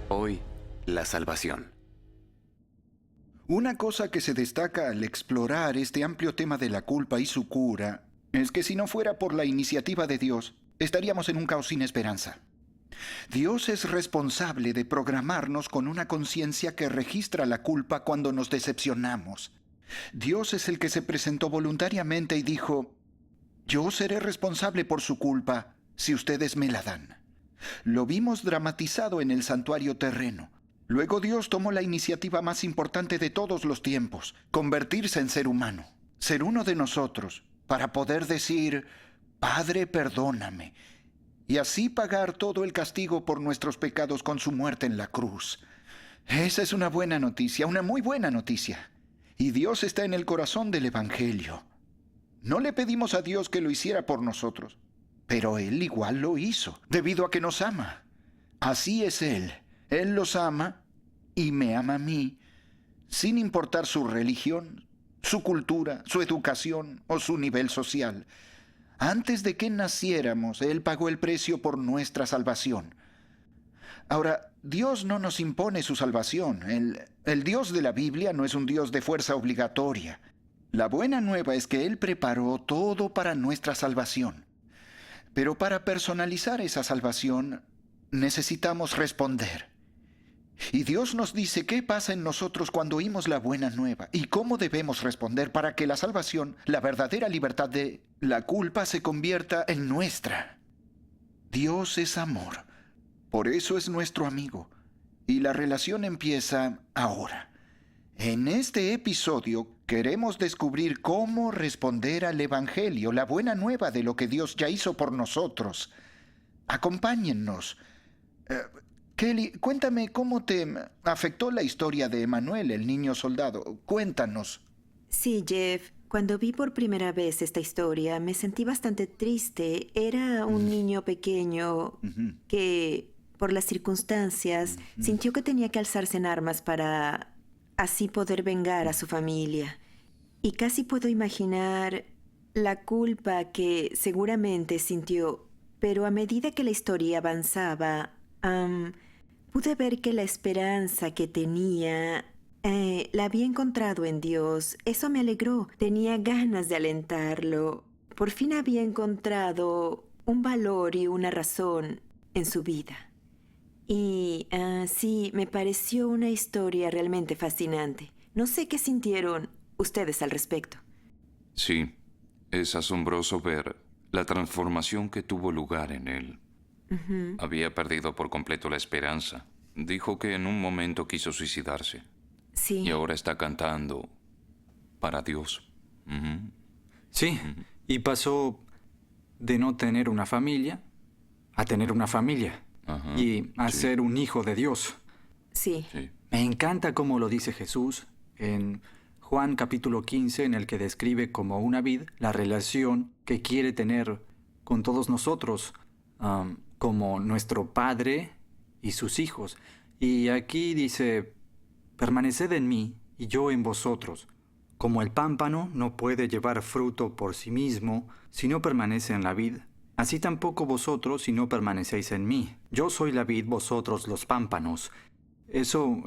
Hoy, la salvación. Una cosa que se destaca al explorar este amplio tema de la culpa y su cura es que si no fuera por la iniciativa de Dios, estaríamos en un caos sin esperanza. Dios es responsable de programarnos con una conciencia que registra la culpa cuando nos decepcionamos. Dios es el que se presentó voluntariamente y dijo: yo seré responsable por su culpa si ustedes me la dan. Lo vimos dramatizado en el santuario terreno. Luego Dios tomó la iniciativa más importante de todos los tiempos: convertirse en ser humano, ser uno de nosotros, para poder decir: Padre, perdóname, y así pagar todo el castigo por nuestros pecados con su muerte en la cruz. Esa es una buena noticia, una muy buena noticia. Y Dios está en el corazón del Evangelio. No le pedimos a Dios que lo hiciera por nosotros, pero Él igual lo hizo, debido a que nos ama. Así es Él. Él los ama y me ama a mí, sin importar su religión, su cultura, su educación o su nivel social. Antes de que naciéramos, Él pagó el precio por nuestra salvación. Ahora, Dios no nos impone su salvación. El Dios de la Biblia no es un Dios de fuerza obligatoria. La buena nueva es que Él preparó todo para nuestra salvación. Pero para personalizar esa salvación, necesitamos responder. Y Dios nos dice qué pasa en nosotros cuando oímos la buena nueva y cómo debemos responder para que la salvación, la verdadera libertad de la culpa, se convierta en nuestra. Dios es amor. Por eso es nuestro amigo. Y la relación empieza ahora. En este episodio queremos descubrir cómo responder al Evangelio, la buena nueva de lo que Dios ya hizo por nosotros. Acompáñennos. Kelly, cuéntame cómo te afectó la historia de Emanuel, el niño soldado. Cuéntanos. Sí, Jeff. Cuando vi por primera vez esta historia, me sentí bastante triste. Era un niño pequeño que, por las circunstancias, sintió que tenía que alzarse en armas para así poder vengar a su familia. Y casi puedo imaginar la culpa que seguramente sintió. Pero a medida que la historia avanzaba, pude ver que la esperanza que tenía la había encontrado en Dios. Eso me alegró. Tenía ganas de alentarlo. Por fin había encontrado un valor y una razón en su vida. Y sí, me pareció una historia realmente fascinante. No sé qué sintieron ustedes al respecto. Sí, es asombroso ver la transformación que tuvo lugar en él. Había perdido por completo la esperanza. Dijo que en un momento quiso suicidarse. Sí. Y ahora está cantando para Dios. Sí, y pasó de no tener una familia a tener una familia. Y a ser un hijo de Dios. Sí. Me encanta cómo lo dice Jesús en Juan capítulo 15, en el que describe como una vid la relación que quiere tener con todos nosotros, como nuestro Padre y sus hijos. Y aquí dice: permaneced en mí y yo en vosotros. Como el pámpano no puede llevar fruto por sí mismo si no permanece en la vid, así tampoco vosotros si no permanecéis en mí. Yo soy la vid, vosotros los pámpanos. Eso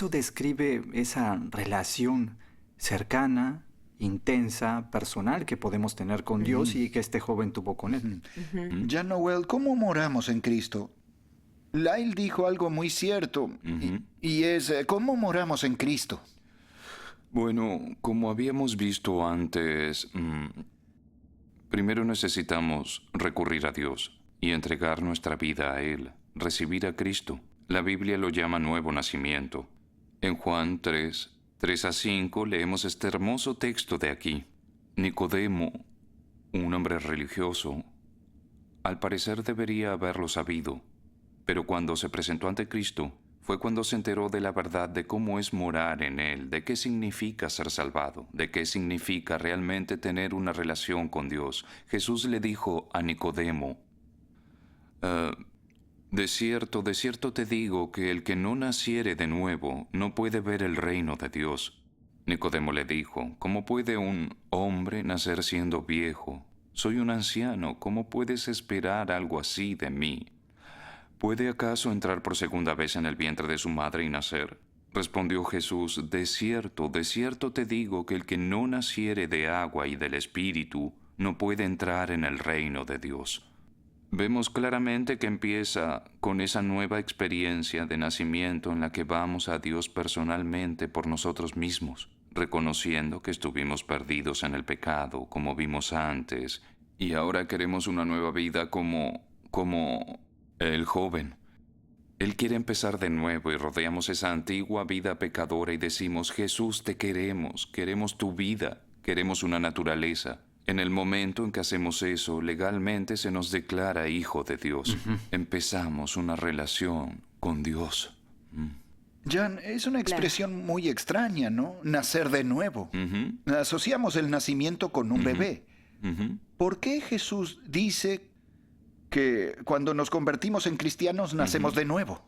describe esa relación cercana, intensa, personal que podemos tener con Dios y que este joven tuvo con él. Ya, Noel, ¿cómo moramos en Cristo? Lyle dijo algo muy cierto, y es ¿cómo moramos en Cristo? Bueno, como habíamos visto antes, primero necesitamos recurrir a Dios y entregar nuestra vida a Él, recibir a Cristo. La Biblia lo llama nuevo nacimiento. En Juan 3:3-5 leemos este hermoso texto de aquí. Nicodemo, un hombre religioso, al parecer debería haberlo sabido, pero cuando se presentó ante Cristo, fue cuando se enteró de la verdad de cómo es morar en Él, de qué significa ser salvado, de qué significa realmente tener una relación con Dios. Jesús le dijo a Nicodemo: de cierto te digo que el que no naciere de nuevo no puede ver el reino de Dios. Nicodemo le dijo: ¿cómo puede un hombre nacer siendo viejo? Soy un anciano, ¿cómo puedes esperar algo así de mí? ¿puede acaso entrar por segunda vez en el vientre de su madre y nacer? Respondió Jesús, de cierto te digo que el que no naciere de agua y del Espíritu no puede entrar en el reino de Dios. Vemos claramente que empieza con esa nueva experiencia de nacimiento en la que vamos a Dios personalmente por nosotros mismos, reconociendo que estuvimos perdidos en el pecado, como vimos antes, y ahora queremos una nueva vida como el joven. Él quiere empezar de nuevo y rodeamos esa antigua vida pecadora y decimos, Jesús, te queremos tu vida, queremos una naturaleza. En el momento en que hacemos eso, legalmente se nos declara hijo de Dios. Empezamos una relación con Dios. Jan, es una expresión muy extraña, ¿no? Nacer de nuevo. Asociamos el nacimiento con un bebé. ¿Por qué Jesús dice que cuando nos convertimos en cristianos nacemos de nuevo?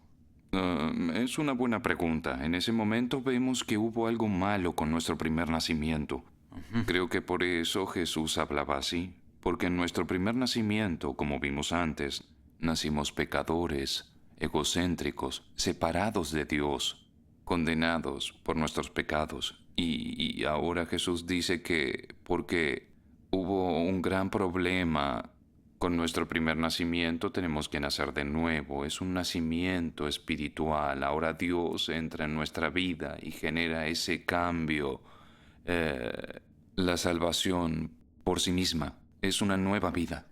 Es una buena pregunta. En ese momento vemos que hubo algo malo con nuestro primer nacimiento. Creo que por eso Jesús hablaba así, porque en nuestro primer nacimiento, como vimos antes, nacimos pecadores, egocéntricos, separados de Dios, condenados por nuestros pecados. Y ahora Jesús dice que porque hubo un gran problema con nuestro primer nacimiento, tenemos que nacer de nuevo. Es un nacimiento espiritual. Ahora Dios entra en nuestra vida y genera ese cambio. La salvación por sí misma es una nueva vida.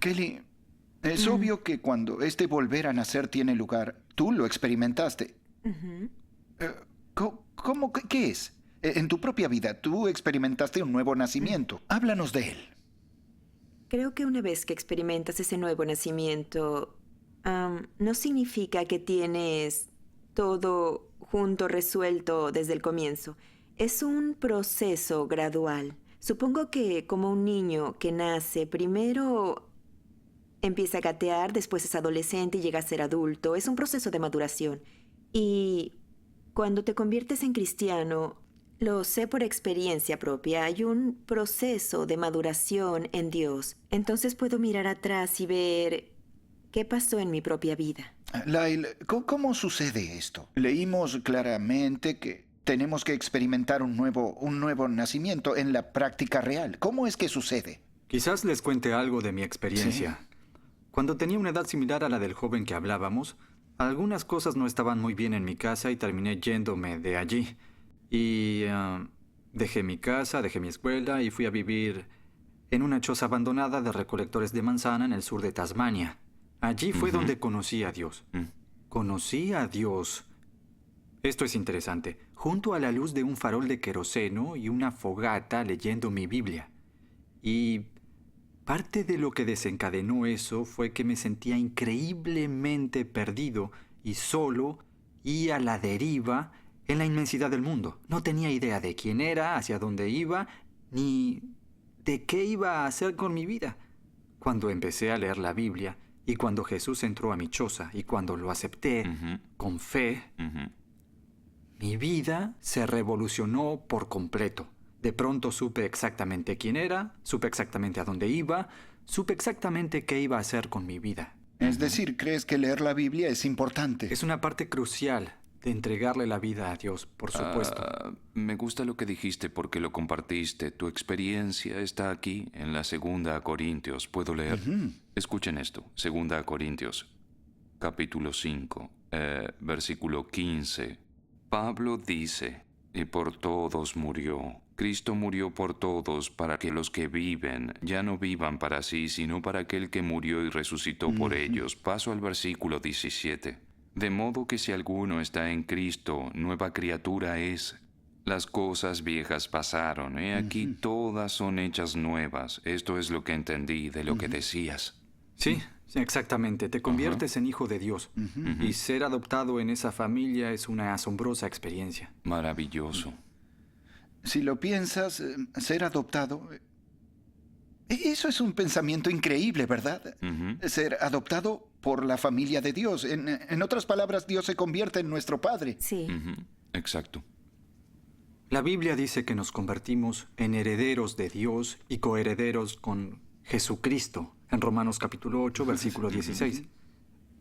Kelly, es obvio que cuando este volver a nacer tiene lugar, tú lo experimentaste. ¿Qué es? En tu propia vida, tú experimentaste un nuevo nacimiento. Háblanos de él. Creo que una vez que experimentas ese nuevo nacimiento, no significa que tienes todo junto, resuelto desde el comienzo. Es un proceso gradual. Supongo que como un niño que nace, primero empieza a gatear, después es adolescente y llega a ser adulto. Es un proceso de maduración. Y cuando te conviertes en cristiano, lo sé por experiencia propia, hay un proceso de maduración en Dios. Entonces puedo mirar atrás y ver qué pasó en mi propia vida. Lyle, ¿cómo sucede esto? Leímos claramente que tenemos que experimentar un nuevo nacimiento en la práctica real. ¿Cómo es que sucede? Quizás les cuente algo de mi experiencia. Sí. Cuando tenía una edad similar a la del joven que hablábamos, algunas cosas no estaban muy bien en mi casa y terminé yéndome de allí. Y dejé mi casa, dejé mi escuela y fui a vivir en una choza abandonada de recolectores de manzana en el sur de Tasmania. Allí fue donde conocí a Dios. Conocí a Dios. Esto es interesante. Junto a la luz de un farol de queroseno y una fogata leyendo mi Biblia. Y parte de lo que desencadenó eso fue que me sentía increíblemente perdido y solo y a la deriva en la inmensidad del mundo. No tenía idea de quién era, hacia dónde iba, ni de qué iba a hacer con mi vida. Cuando empecé a leer la Biblia y cuando Jesús entró a mi choza y cuando lo acepté con fe, mi vida se revolucionó por completo. De pronto supe exactamente quién era, supe exactamente a dónde iba, supe exactamente qué iba a hacer con mi vida. Es decir, ¿crees que leer la Biblia es importante? Es una parte crucial de entregarle la vida a Dios, por supuesto. Me gusta lo que dijiste porque lo compartiste. Tu experiencia está aquí en la 2 Corintios. ¿Puedo leer? Escuchen esto. 2 Corintios, capítulo 5, versículo 15. Pablo dice, y por todos murió. Cristo murió por todos para que los que viven ya no vivan para sí, sino para aquel que murió y resucitó por ellos. Paso al versículo 17. De modo que si alguno está en Cristo, nueva criatura es. Las cosas viejas pasaron, aquí todas son hechas nuevas. Esto es lo que entendí de lo que decías. Sí, exactamente. Te conviertes en hijo de Dios. Y ser adoptado en esa familia es una asombrosa experiencia. Maravilloso. Si lo piensas, ser adoptado... Eso es un pensamiento increíble, ¿verdad? Ser adoptado por la familia de Dios. En otras palabras, Dios se convierte en nuestro Padre. Sí. Exacto. La Biblia dice que nos convertimos en herederos de Dios y coherederos con Jesucristo, en Romanos capítulo 8, versículo 16.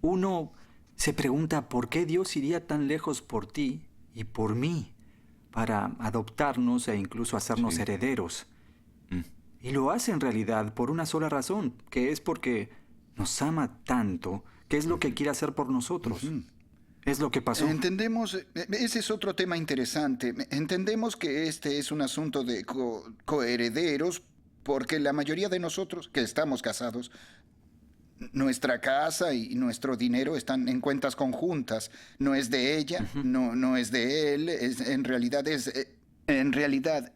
uno se pregunta por qué Dios iría tan lejos por ti y por mí para adoptarnos e incluso hacernos Sí. herederos. Mm. Y lo hace en realidad por una sola razón, que es porque nos ama tanto, que es lo que quiere hacer por nosotros. Es lo que pasó. Entendemos, ese es otro tema interesante. Entendemos que este es un asunto de coherederos, porque la mayoría de nosotros que estamos casados, nuestra casa y nuestro dinero están en cuentas conjuntas. No es de ella, no es de él, en realidad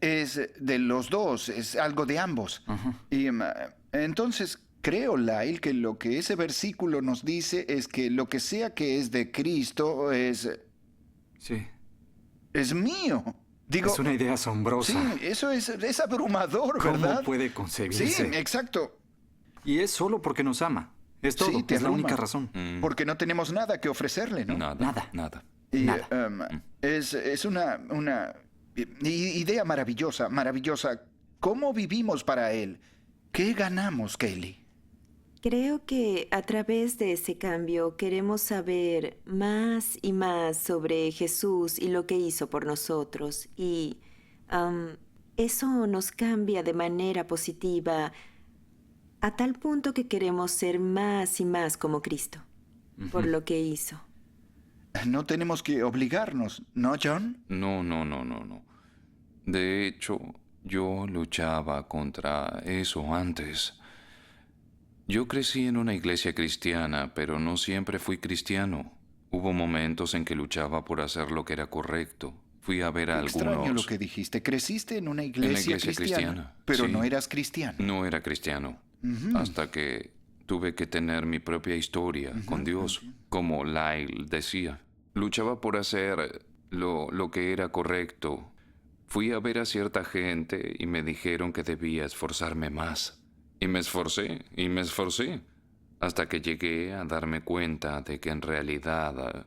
es de los dos, es algo de ambos. Y entonces creo, Lyle, que lo que ese versículo nos dice es que lo que sea que es de Cristo Sí. es mío. Digo, Es una idea asombrosa. sí, eso es abrumador, ¿Cómo ¿verdad? puede Sí, concebirse? exacto. Y es solo porque nos ama. Es todo. Sí, te Es la abruma. única razón. Porque no tenemos nada que ofrecerle, ¿no? Nada. Nada. Y, Nada. es una idea maravillosa, maravillosa. ¿Cómo vivimos para Él? ¿Qué ganamos, Kelly? Creo que a través de ese cambio queremos saber más y más sobre Jesús y lo que hizo por nosotros. Y eso nos cambia de manera positiva a tal punto que queremos ser más y más como Cristo por lo que hizo. No tenemos que obligarnos, ¿no, John? No. De hecho, yo luchaba contra eso antes. Yo crecí en una iglesia cristiana, pero no siempre fui cristiano. Hubo momentos en que luchaba por hacer lo que era correcto. Fui a ver a Extraño algunos. lo que dijiste. Creciste en una iglesia, iglesia cristiana, pero sí. no eras cristiano. No era cristiano. Hasta que tuve que tener mi propia historia con Dios, como Lyle decía. Luchaba por hacer lo que era correcto. Fui a ver a cierta gente y me dijeron que debía esforzarme más. Y me esforcé, hasta que llegué a darme cuenta de que en realidad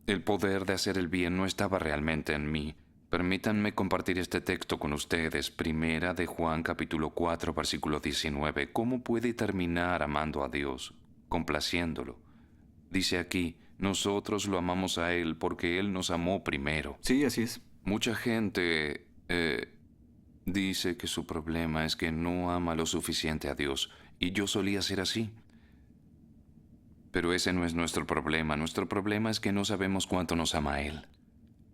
el poder de hacer el bien no estaba realmente en mí. Permítanme compartir este texto con ustedes. Primera de Juan capítulo 4, versículo 19. ¿Cómo puede terminar amando a Dios? Complaciéndolo. Dice aquí, nosotros lo amamos a Él porque Él nos amó primero. Sí, así es. Mucha gente dice que su problema es que no ama lo suficiente a Dios, y yo solía ser así. Pero ese no es nuestro problema. Nuestro problema es que no sabemos cuánto nos ama Él.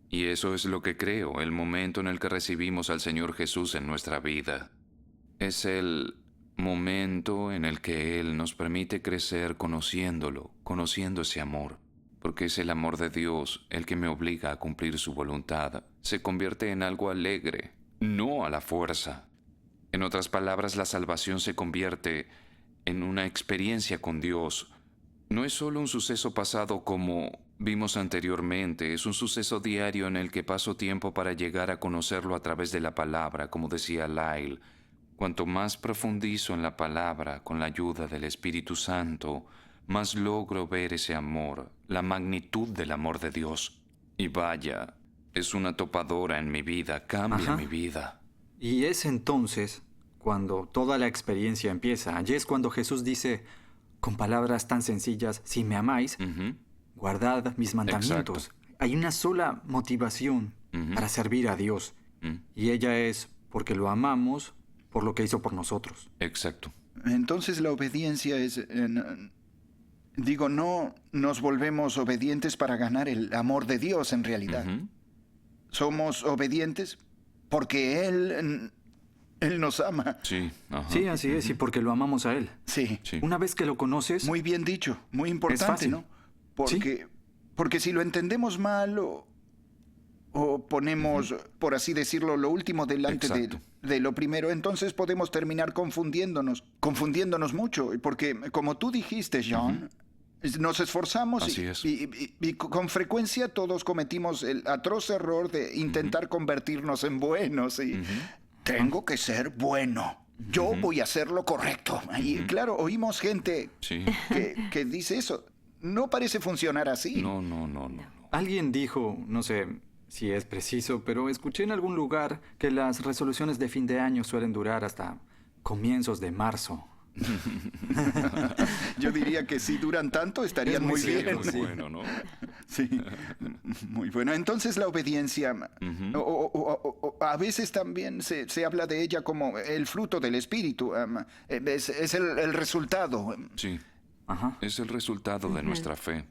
Y eso es lo que creo, el momento en el que recibimos al Señor Jesús en nuestra vida. Es el momento en el que Él nos permite crecer conociéndolo, conociendo ese amor. Porque es el amor de Dios el que me obliga a cumplir su voluntad. Se convierte en algo alegre, no a la fuerza. En otras palabras, la salvación se convierte en una experiencia con Dios. No es solo un suceso pasado como vimos anteriormente, es un suceso diario en el que paso tiempo para llegar a conocerlo a través de la palabra, como decía Lyle. Cuanto más profundizo en la palabra con la ayuda del Espíritu Santo, más logro ver ese amor, la magnitud del amor de Dios. Y vaya, es una topadora en mi vida, cambia mi vida. Y es entonces cuando toda la experiencia empieza. Allí es cuando Jesús dice, con palabras tan sencillas, si me amáis, guardad mis mandamientos. Exacto. Hay una sola motivación para servir a Dios. Y ella es porque lo amamos por lo que hizo por nosotros. Exacto. Entonces la obediencia es... digo, no nos volvemos obedientes para ganar el amor de Dios en realidad. Somos obedientes porque Él nos ama. Sí, ajá. Sí, así es, y porque lo amamos a Él. Sí. Sí. Una vez que lo conoces, Muy bien dicho, muy importante, fácil. ¿no? Porque si lo entendemos mal o ponemos, por así decirlo, lo último delante Exacto. de lo primero, entonces podemos terminar confundiéndonos mucho. Porque, como tú dijiste, John, nos esforzamos Así es. y con frecuencia todos cometimos el atroz error de intentar convertirnos en buenos. Y tengo que ser bueno. Yo voy a hacer lo correcto. Y claro, oímos gente Sí. que dice eso. No parece funcionar así. No. alguien dijo, no sé si es preciso, pero escuché en algún lugar que las resoluciones de fin de año suelen durar hasta comienzos de marzo. Yo diría que si duran tanto estarían Es muy muy cierto, bien. sí. Bueno, ¿no? Sí, muy bueno. Entonces la obediencia, a veces también se habla de ella como el fruto del Espíritu, es el resultado. Sí. Ajá. Es el resultado de nuestra fe.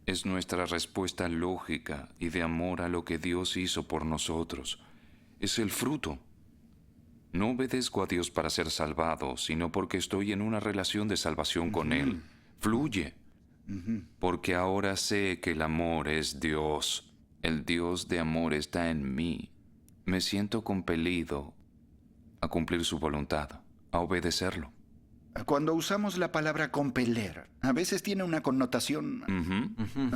Es nuestra respuesta lógica y de amor a lo que Dios hizo por nosotros. Es el fruto. No obedezco a Dios para ser salvado, sino porque estoy en una relación de salvación con Él. Fluye. Porque ahora sé que el amor es Dios. El Dios de amor está en mí. Me siento compelido a cumplir su voluntad, a obedecerlo. Cuando usamos la palabra compeler, a veces tiene una connotación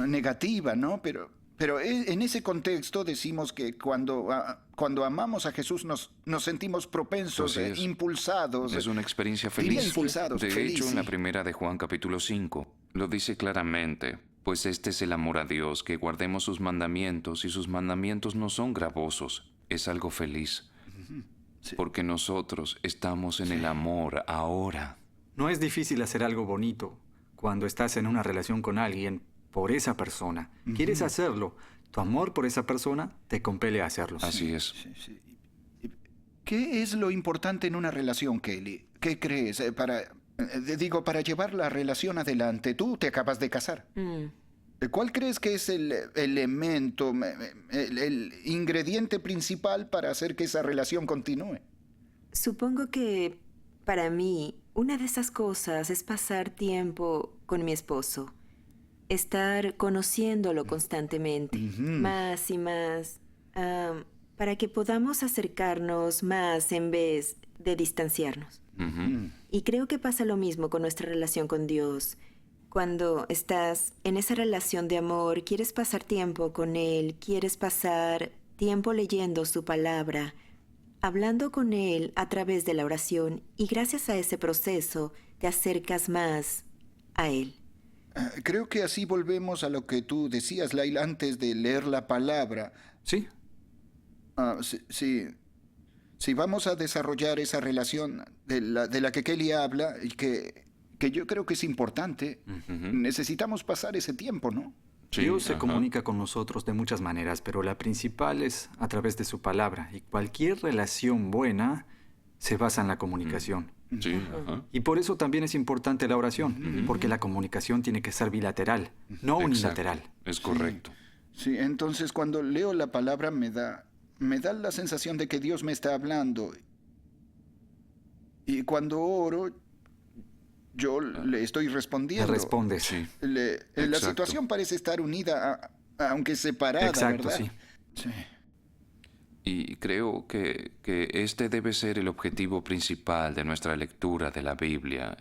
negativa, ¿no? Pero en ese contexto decimos que cuando amamos a Jesús nos sentimos propensos, Así es. Impulsados. Es una experiencia Diría feliz. impulsados, De feliz, hecho, en la sí. primera de Juan capítulo 5, lo dice claramente, pues este es el amor a Dios, que guardemos sus mandamientos, y sus mandamientos no son gravosos, es algo feliz. Sí. Porque nosotros estamos en el amor ahora. No es difícil hacer algo bonito cuando estás en una relación con alguien por esa persona. Quieres hacerlo. Tu amor por esa persona te compele a hacerlo. Así es. Sí, sí. ¿Qué es lo importante en una relación, Kelly? ¿Qué crees? Para llevar la relación adelante, tú te acabas de casar. ¿Cuál crees que es el elemento, el ingrediente principal para hacer que esa relación continúe? Supongo que para mí una de esas cosas es pasar tiempo con mi esposo, estar conociéndolo constantemente, más y más, para que podamos acercarnos más en vez de distanciarnos. Y creo que pasa lo mismo con nuestra relación con Dios. Cuando estás en esa relación de amor, quieres pasar tiempo con Él, quieres pasar tiempo leyendo su palabra, hablando con Él a través de la oración, y gracias a ese proceso te acercas más a Él. Creo que así volvemos a lo que tú decías, Laila, antes de leer la palabra. ¿Sí? Si vamos a desarrollar esa relación de la que Kelly habla, y que yo creo que es importante, necesitamos pasar ese tiempo, ¿no? Sí, Dios se ajá. comunica con nosotros de muchas maneras, pero la principal es a través de su palabra. Y cualquier relación buena se basa en la comunicación. Sí, ajá. Y por eso también es importante la oración, porque la comunicación tiene que ser bilateral, no unilateral. Exacto. Es correcto. Sí, entonces cuando leo la palabra me da la sensación de que Dios me está hablando. Y cuando oro, yo le estoy Te respondiendo. respondes. Sí. La Exacto. situación parece estar unida, aunque separada, Exacto, ¿verdad? sí. Sí. Y creo que este debe ser el objetivo principal de nuestra lectura de la Biblia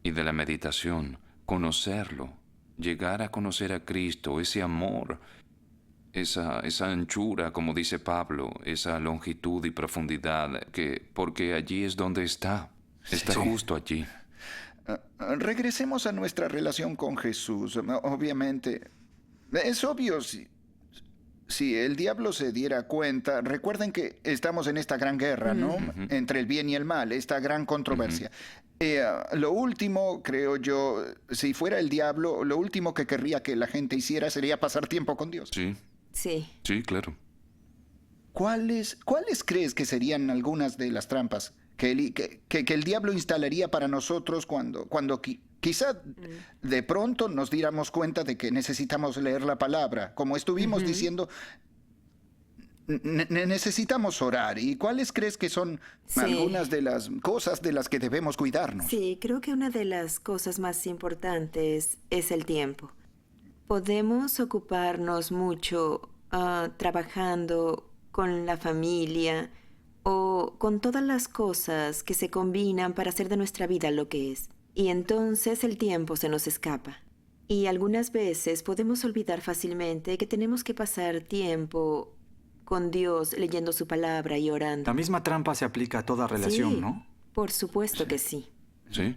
y de la meditación, conocerlo, llegar a conocer a Cristo, ese amor, esa anchura, como dice Pablo, esa longitud y profundidad, porque allí es donde está justo allí. Regresemos a nuestra relación con Jesús. Obviamente, es obvio si el diablo se diera cuenta. Recuerden que estamos en esta gran guerra, ¿no? Entre el bien y el mal, esta gran controversia. Lo último, creo yo, si fuera el diablo, lo último que querría que la gente hiciera sería pasar tiempo con Dios. Sí, Sí. sí, claro. ¿Cuáles crees que serían algunas de las trampas que el diablo instalaría para nosotros cuando quizá de pronto nos diéramos cuenta de que necesitamos leer la palabra? Como estuvimos diciendo, necesitamos orar. ¿Y cuáles crees que son Sí. algunas de las cosas de las que debemos cuidarnos? Sí, creo que una de las cosas más importantes es el tiempo. Podemos ocuparnos mucho trabajando con la familia o con todas las cosas que se combinan para hacer de nuestra vida lo que es. Y entonces el tiempo se nos escapa. Y algunas veces podemos olvidar fácilmente que tenemos que pasar tiempo con Dios leyendo su palabra y orando. La misma trampa se aplica a toda relación, Sí, ¿no? por supuesto que sí. Sí.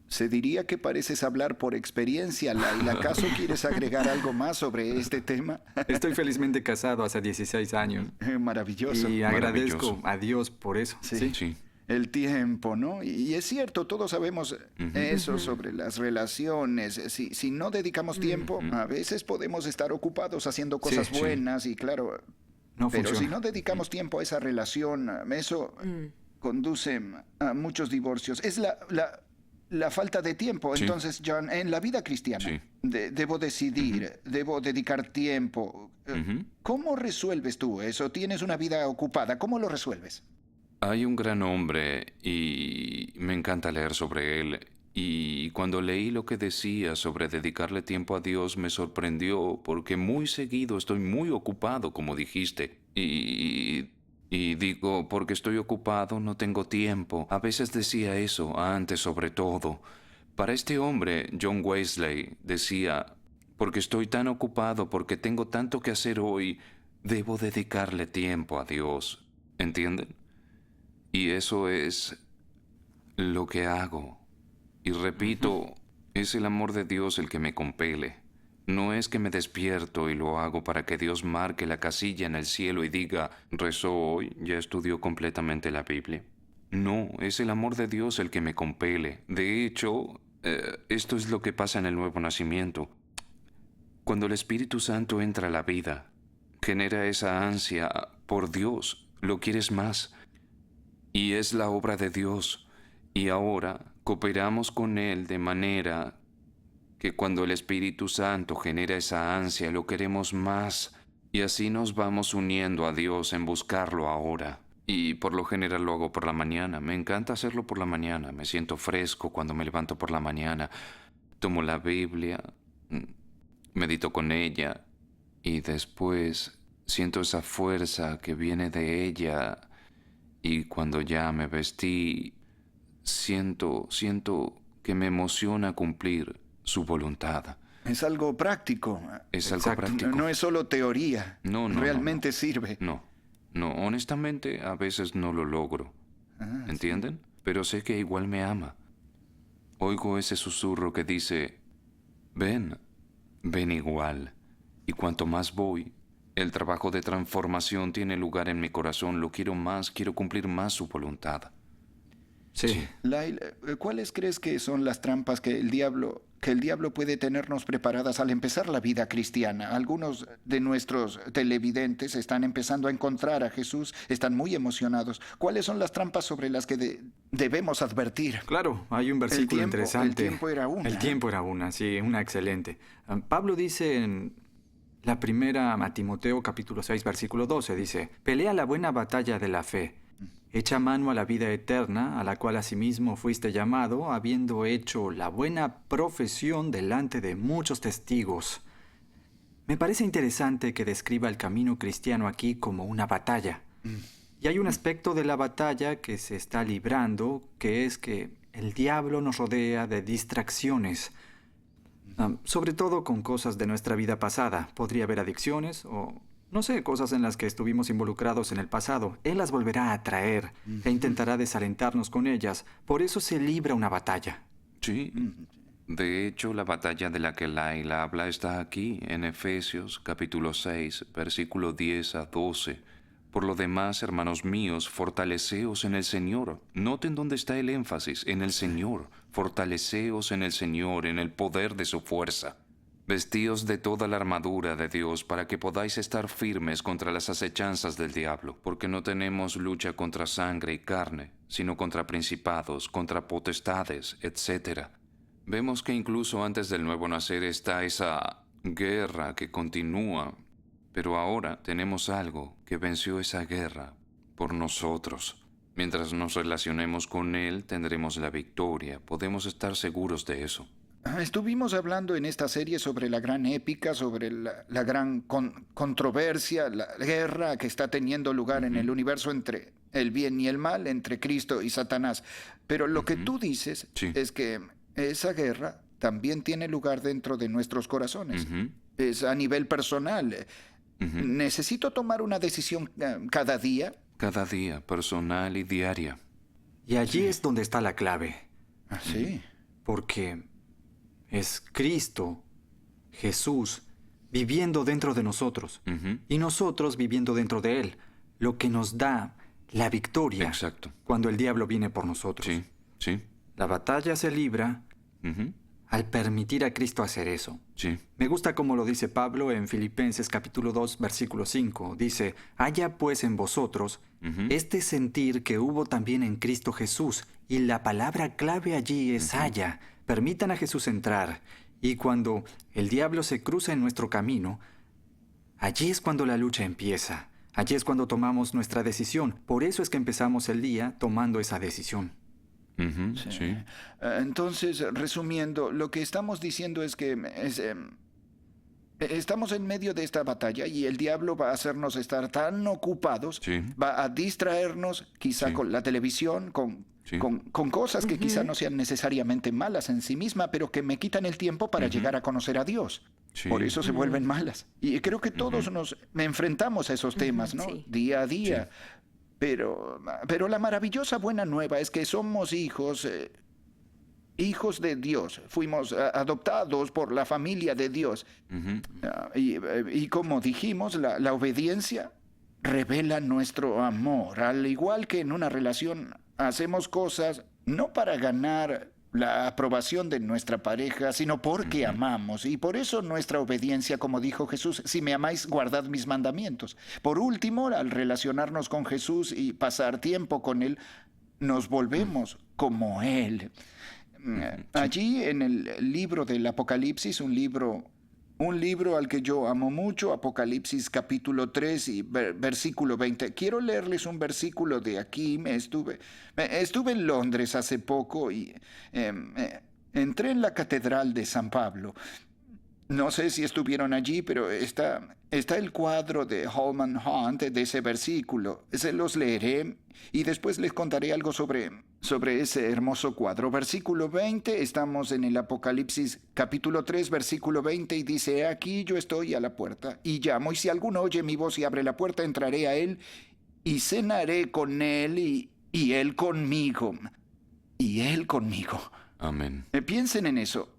Se diría que pareces hablar por experiencia, Laila. ¿Acaso quieres agregar algo más sobre este tema? Estoy felizmente casado hace 16 años Maravilloso. y agradezco Maravilloso. a Dios por eso. Sí. Sí. Sí. el tiempo, ¿no? Y es cierto, todos sabemos eso sobre las relaciones. Si no dedicamos tiempo, a veces podemos estar ocupados haciendo cosas Sí. buenas y claro, No pero si funciona. no dedicamos tiempo a esa relación, eso conduce a muchos divorcios. Es la falta de tiempo. Sí. Entonces, John, en la vida cristiana, Sí. debo decidir, debo dedicar tiempo. ¿Cómo resuelves tú eso? ¿Tienes una vida ocupada? ¿Cómo lo resuelves? Hay un gran hombre y me encanta leer sobre él. Y cuando leí lo que decía sobre dedicarle tiempo a Dios me sorprendió porque muy seguido estoy muy ocupado, como dijiste. Y digo, porque estoy ocupado no tengo tiempo. A veces decía eso, antes sobre todo. Para este hombre, John Wesley, decía, porque estoy tan ocupado, porque tengo tanto que hacer hoy, debo dedicarle tiempo a Dios. ¿Entienden? Y eso es lo que hago. Y repito, es el amor de Dios el que me compele. No es que me despierto y lo hago para que Dios marque la casilla en el cielo y diga, rezó hoy, ya estudió completamente la Biblia. No, es el amor de Dios el que me compele. De hecho, esto es lo que pasa en el nuevo nacimiento. Cuando el Espíritu Santo entra a la vida, genera esa ansia por Dios, lo quieres más. Y es la obra de Dios. Y ahora cooperamos con Él de manera que cuando el Espíritu Santo genera esa ansia, lo queremos más. Y así nos vamos uniendo a Dios en buscarlo ahora. Y por lo general lo hago por la mañana. Me encanta hacerlo por la mañana. Me siento fresco cuando me levanto por la mañana. Tomo la Biblia, medito con ella y después siento esa fuerza que viene de ella. Y cuando ya me vestí, siento que me emociona cumplir su voluntad. Es algo práctico. Es algo Exacto. práctico. No es solo teoría. No, Realmente sirve. No, honestamente a veces no lo logro. ¿Entienden? Pero sé que igual me ama. Oigo ese susurro que dice, ven igual. Y cuanto más voy, el trabajo de transformación tiene lugar en mi corazón. Lo quiero más, quiero cumplir más su voluntad. Sí. Lyle, ¿cuáles crees que son las trampas que el diablo puede tenernos preparadas al empezar la vida cristiana? Algunos de nuestros televidentes están empezando a encontrar a Jesús, están muy emocionados. ¿Cuáles son las trampas sobre las que debemos advertir? Claro, hay un versículo interesante. El tiempo era una. El tiempo era una, sí, una excelente. Pablo dice en la primera a Timoteo capítulo 6 versículo 12, dice, pelea la buena batalla de la fe, echa mano a la vida eterna, a la cual asimismo fuiste llamado, habiendo hecho la buena profesión delante de muchos testigos. Me parece interesante que describa el camino cristiano aquí como una batalla. Y hay un aspecto de la batalla que se está librando, que es que el diablo nos rodea de distracciones, sobre todo con cosas de nuestra vida pasada. Podría haber adicciones o, no sé, cosas en las que estuvimos involucrados en el pasado. Él las volverá a atraer e intentará desalentarnos con ellas. Por eso se libra una batalla. Sí. De hecho, la batalla de la que Lyle habla está aquí, en Efesios capítulo 6, versículo 10 a 12. Por lo demás, hermanos míos, fortaleceos en el Señor. Noten dónde está el énfasis, en el Señor. Fortaleceos en el Señor, en el poder de su fuerza. Vestíos de toda la armadura de Dios para que podáis estar firmes contra las acechanzas del diablo, porque no tenemos lucha contra sangre y carne, sino contra principados, contra potestades, etc. Vemos que incluso antes del nuevo nacer está esa guerra que continúa, pero ahora tenemos algo que venció esa guerra por nosotros. Mientras nos relacionemos con Él, tendremos la victoria. Podemos estar seguros de eso. Estuvimos hablando en esta serie sobre la gran épica, sobre la gran controversia, la guerra que está teniendo lugar en el universo entre el bien y el mal, entre Cristo y Satanás. Pero lo que tú dices es que esa guerra también tiene lugar dentro de nuestros corazones. Es a nivel personal. ¿Necesito tomar una decisión cada día? Cada día, personal y diaria. Y allí es donde está la clave. ¿Ah, sí? Porque es Cristo, Jesús, viviendo dentro de nosotros y nosotros viviendo dentro de Él, lo que nos da la victoria Exacto. cuando el diablo viene por nosotros. Sí, sí. La batalla se libra Ujú, al permitir a Cristo hacer eso. sí. Me gusta como lo dice Pablo en Filipenses capítulo 2, versículo 5. Dice, haya pues en vosotros este sentir que hubo también en Cristo Jesús. Y la palabra clave allí es haya. Permitan a Jesús entrar. Y cuando el diablo se cruza en nuestro camino, allí es cuando la lucha empieza. Allí es cuando tomamos nuestra decisión. Por eso es que empezamos el día tomando esa decisión. Ujú, sí. Entonces, resumiendo, lo que estamos diciendo es que estamos en medio de esta batalla y el diablo va a hacernos estar tan ocupados, Sí. va a distraernos quizá Sí. con la televisión, Sí. con cosas que quizá no sean necesariamente malas en sí misma, pero que me quitan el tiempo para llegar a conocer a Dios. Sí. Por eso se vuelven malas. Y creo que todos nos enfrentamos a esos temas, ¿no? sí. Día a día. Pero la maravillosa buena nueva es que somos hijos de Dios. Fuimos adoptados por la familia de Dios. Ujú, Y como dijimos, la obediencia revela nuestro amor. Al igual que en una relación, hacemos cosas no para ganar la aprobación de nuestra pareja, sino porque amamos. Y por eso nuestra obediencia, como dijo Jesús, si me amáis, guardad mis mandamientos. Por último, al relacionarnos con Jesús y pasar tiempo con Él, nos volvemos como Él. Allí en el libro del Apocalipsis, un libro al que yo amo mucho, Apocalipsis capítulo 3 y versículo 20. Quiero leerles un versículo de aquí. Estuve en Londres hace poco y entré en la Catedral de San Pablo. No sé si estuvieron allí, pero está el cuadro de Holman Hunt de ese versículo. Se los leeré y después les contaré algo sobre ese hermoso cuadro. Versículo 20, estamos en el Apocalipsis capítulo 3, versículo 20, y dice, aquí yo estoy a la puerta y llamo, y si alguno oye mi voz y abre la puerta, entraré a él y cenaré con él y él conmigo. Y él conmigo. amén. Piensen en eso.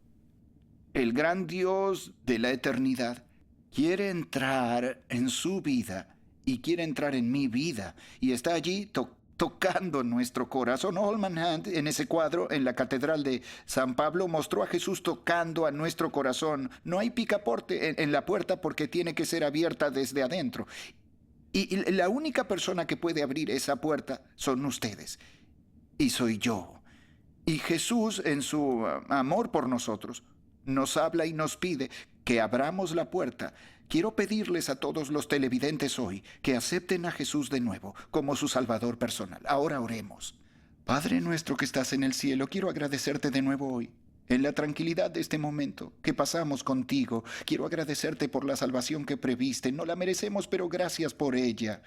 El gran Dios de la eternidad quiere entrar en su vida y quiere entrar en mi vida y está allí tocando nuestro corazón. Holman Hunt, en ese cuadro en la Catedral de San Pablo, mostró a Jesús tocando a nuestro corazón. No hay picaporte en la puerta porque tiene que ser abierta desde adentro. Y la única persona que puede abrir esa puerta son ustedes. Y soy yo. Y Jesús, en su amor por nosotros, nos habla y nos pide que abramos la puerta. Quiero pedirles a todos los televidentes hoy que acepten a Jesús de nuevo como su Salvador personal. Ahora oremos. Padre nuestro que estás en el cielo, quiero agradecerte de nuevo hoy. En la tranquilidad de este momento que pasamos contigo, quiero agradecerte por la salvación que previste. No la merecemos, pero gracias por ella.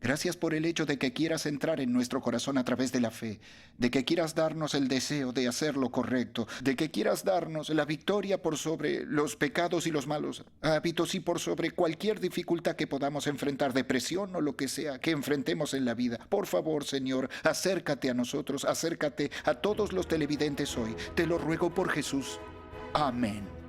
Gracias por el hecho de que quieras entrar en nuestro corazón a través de la fe, de que quieras darnos el deseo de hacer lo correcto, de que quieras darnos la victoria por sobre los pecados y los malos hábitos y por sobre cualquier dificultad que podamos enfrentar, depresión o lo que sea que enfrentemos en la vida. Por favor, Señor, acércate a nosotros, acércate a todos los televidentes hoy. Te lo ruego por Jesús. Amén.